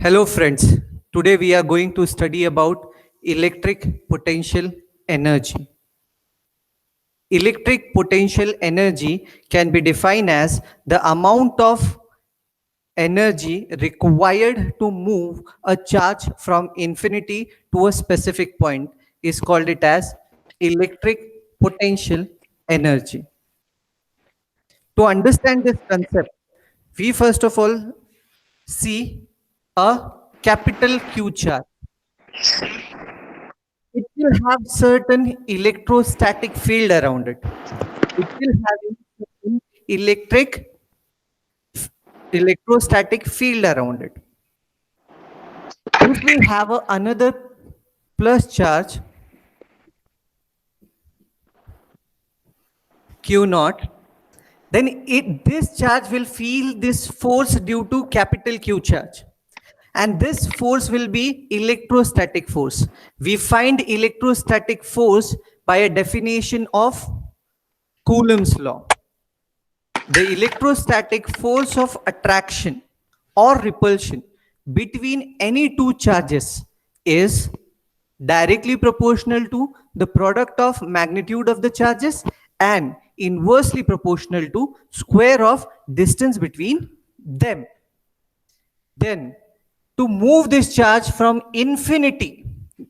Hello friends, today we are going to study about electric potential energy. Electric potential energy can be defined as the amount of energy required to move a charge from infinity to a specific point is called it as electric potential energy. To understand this concept, we first of all see a capital Q charge. It will have certain electrostatic field around it. It will have a certain electrostatic field around it. If we have another plus charge Q naught, then this charge will feel this force due to capital Q charge. And this force will be electrostatic force. We find electrostatic force by a definition of Coulomb's law. The electrostatic force of attraction or repulsion between any two charges is directly proportional to the product of magnitude of the charges and inversely proportional to square of distance between them. Then to move this charge from infinity,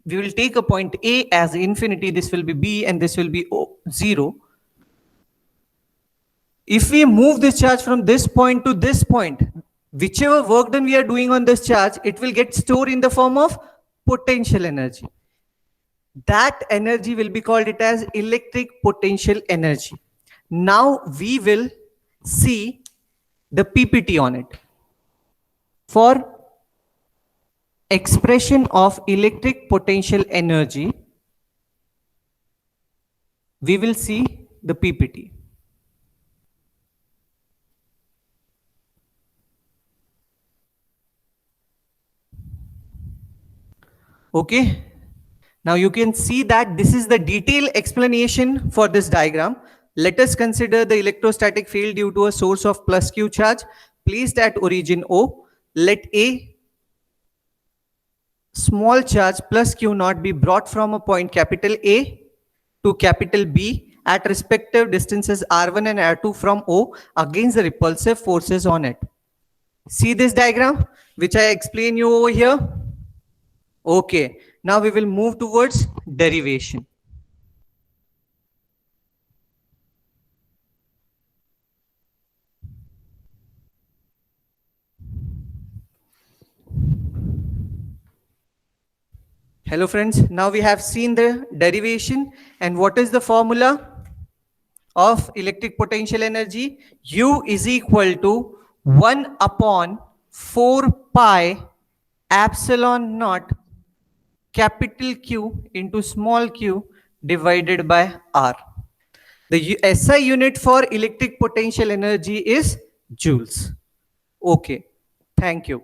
we will take a point A as infinity, this will be B and this will be 0. If we move this charge from this point to this point, whichever work done we are doing on this charge, it will get stored in the form of potential energy. That energy will be called it as electric potential energy. Now we will see the PPT on it. For expression of electric potential energy, we will see the PPT. Okay, now you can see that this is the detailed explanation for this diagram. Let us consider the electrostatic field due to a source of plus Q charge placed at origin O. Let a small charge plus Q naught be brought from a point capital A to capital B at respective distances R1 and R2 from O against the repulsive forces on it. See this diagram which I explain you over here? Okay, now we will move towards derivation. Hello friends, now we have seen the derivation and what is the formula of electric potential energy? U is equal to 1 upon 4 pi epsilon naught capital Q into small q divided by R. The SI unit for electric potential energy is joules. Okay, thank you.